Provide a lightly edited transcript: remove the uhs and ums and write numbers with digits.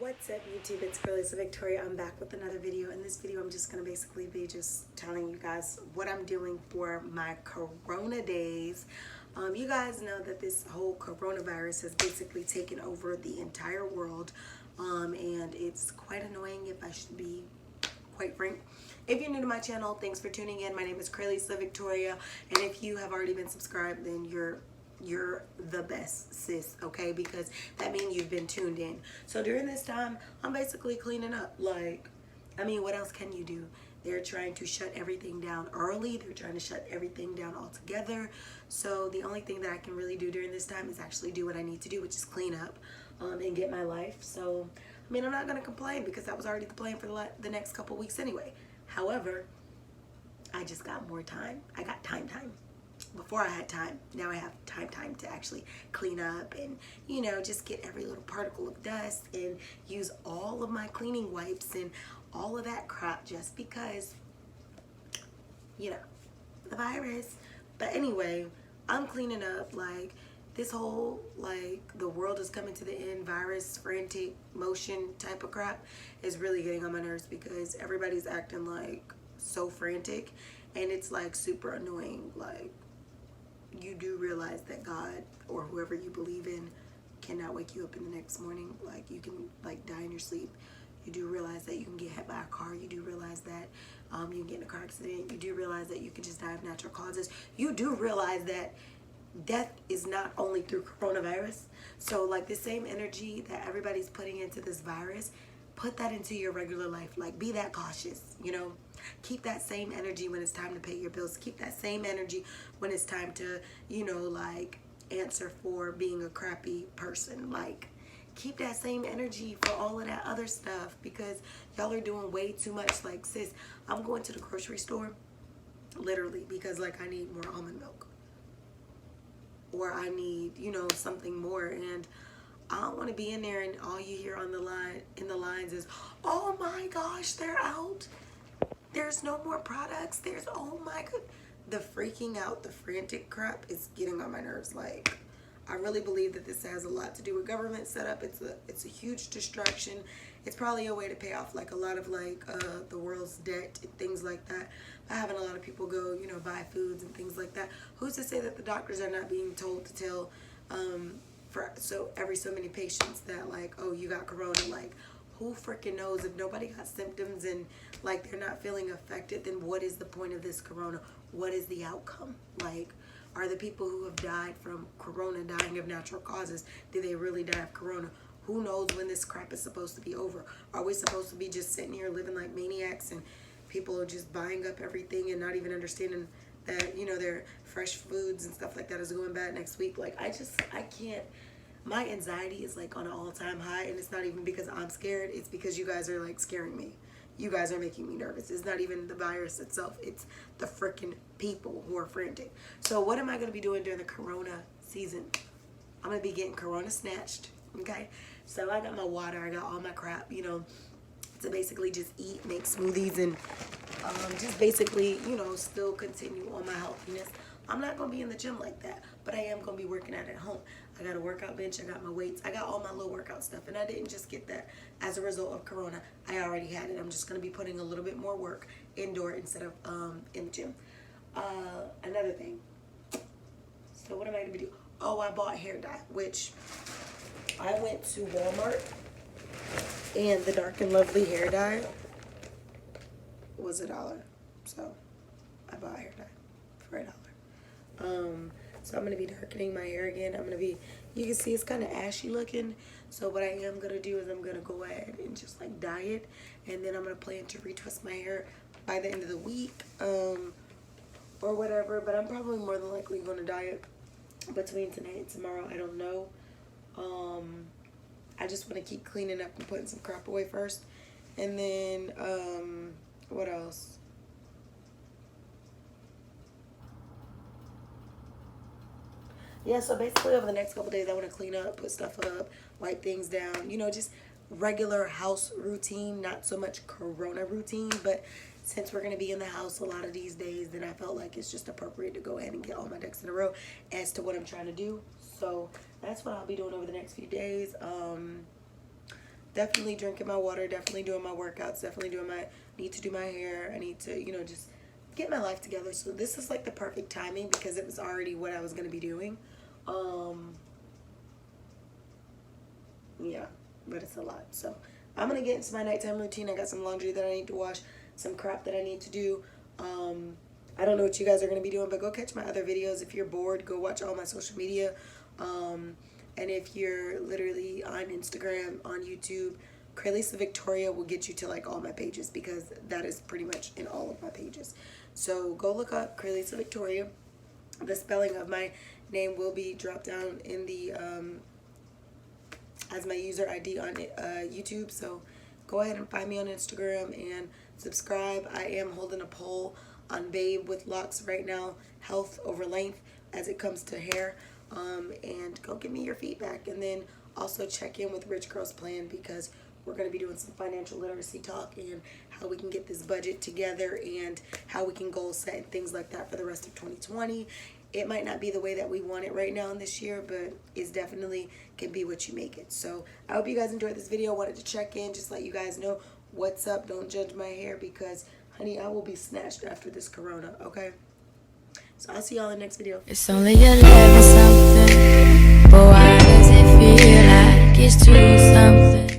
What's up YouTube, it's Cralisa Victoria. I'm back with another video. In this video I'm just going to basically be just telling you guys what I'm doing for my corona days. You guys know that this whole coronavirus has basically taken over the entire world, and it's quite annoying if I should be quite frank. If you're new to my channel, thanks for tuning in. My name is Cralisa Victoria, and if you have already been subscribed, then you're the best, sis, okay? Because that means you've been tuned in. So during this time, I'm basically cleaning up. Like, I mean, what else can you do? They're trying to shut everything down early. They're trying to shut everything down altogether. So the only thing that I can really do during this time is actually do what I need to do, which is clean up and get my life. So, I mean, I'm not going to complain because that was already the plan for the next couple weeks anyway. However, I just got more time. I got time. Before I had time, now I have time to actually clean up and, you know, just get every little particle of dust and use all of my cleaning wipes and all of that crap just because, you know, the virus. But anyway, I'm cleaning up. Like, this whole, like, the world is coming to the end, virus, frantic motion type of crap is really getting on my nerves because everybody's acting like so frantic and it's like super annoying. Like, you do realize that God or whoever you believe in cannot wake you up in the next morning. Like, you can like die in your sleep. You do realize that you can get hit by a car. You do realize that you can get in a car accident. You do realize that you can just die of natural causes. You do realize that death is not only through coronavirus. So like the same energy that everybody's putting into this virus, put that into your regular life. Like, be that cautious, you know. Keep that same energy when it's time to pay your bills. Keep that same energy when it's time to, you know, like, answer for being a crappy person. Like, keep that same energy for all of that other stuff because y'all are doing way too much. Like, sis, I'm going to the grocery store literally because, like, I need more almond milk or I need, you know, something more, and I don't want to be in there and all you hear on the line in the lines is, oh my gosh, they're out. There's no more products. There's, oh my god. The freaking out, the frantic crap is getting on my nerves. Like, I really believe that this has a lot to do with government setup. It's a huge distraction. It's probably a way to pay off like a lot of like the world's debt and things like that. By having a lot of people go, you know, buy foods and things like that. Who's to say that the doctors are not being told to tell for every so many patients that like, oh, you got corona? Like, who freaking knows? If nobody got symptoms and like they're not feeling affected, then what is the point of this corona? What is the outcome? Like, are the people who have died from corona dying of natural causes? Did they really die of corona? Who knows when this crap is supposed to be over? Are we supposed to be just sitting here living like maniacs and people are just buying up everything and not even understanding that, you know, their fresh foods and stuff like that is going bad next week? Like, I can't. My anxiety is like on an all-time high, and it's not even because I'm scared. It's because you guys are like scaring me. You guys are making me nervous. It's not even the virus itself. It's the freaking people who are frantic. So what am I going to be doing during the corona season? I'm going to be getting corona snatched, okay? So I got my water. I got all my crap, you know, to basically just eat, make smoothies, and just basically, you know, still continue on my healthiness. I'm not going to be in the gym like that, but I am going to be working out at home. I got a workout bench, I got my weights, I got all my little workout stuff, and I didn't just get that as a result of corona. I already had it. I'm just going to be putting a little bit more work indoor instead of in the gym. Another thing. So what am I going to be doing? Oh, I bought hair dye, which I went to Walmart, and the Dark and Lovely hair dye was $1. So I bought hair dye for $1. So I'm going to be darkening my hair again. I'm going to be, you can see it's kind of ashy looking. So what I am going to do is I'm going to go ahead and just like dye it. And then I'm going to plan to retwist my hair by the end of the week or whatever. But I'm probably more than likely going to dye it between tonight and tomorrow. I don't know. I just want to keep cleaning up and putting some crap away first. And then, what else? Yeah, so basically over the next couple days, I want to clean up, put stuff up, wipe things down, you know, just regular house routine, not so much corona routine. But since we're going to be in the house a lot of these days, then I felt like it's just appropriate to go ahead and get all my ducks in a row as to what I'm trying to do. So that's what I'll be doing over the next few days. definitely drinking my water, definitely doing my workouts, definitely doing my, need to do my hair. I need to, you know, just get my life together. So this is like the perfect timing because it was already what I was going to be doing. Yeah, but it's a lot. So I'm going to get into my nighttime routine. I got some laundry that I need to wash, some crap that I need to do. I don't know what you guys are going to be doing, but go catch my other videos. If you're bored, go watch all my social media. And if you're literally on Instagram, on YouTube, Cralisa Victoria will get you to like all my pages because that is pretty much in all of my pages. So go look up Cralisa Victoria. The spelling of my name will be dropped down in the as my user ID on YouTube. So go ahead and find me on Instagram and subscribe. I am holding a poll on Babe with Locks right now, health over length as it comes to hair. And go give me your feedback, and then also check in with Rich Girls Plan because we're going to be doing some financial literacy talk and how we can get this budget together and how we can goal set and things like that for the rest of 2020. It might not be the way that we want it right now in this year, but it's definitely can be what you make it. So I hope you guys enjoyed this video. I wanted to check in, just let you guys know what's up. Don't judge my hair because, honey, I will be snatched after this corona, okay? So I'll see y'all in the next video. It's only 11 something, but why does it feel like it's 2 something?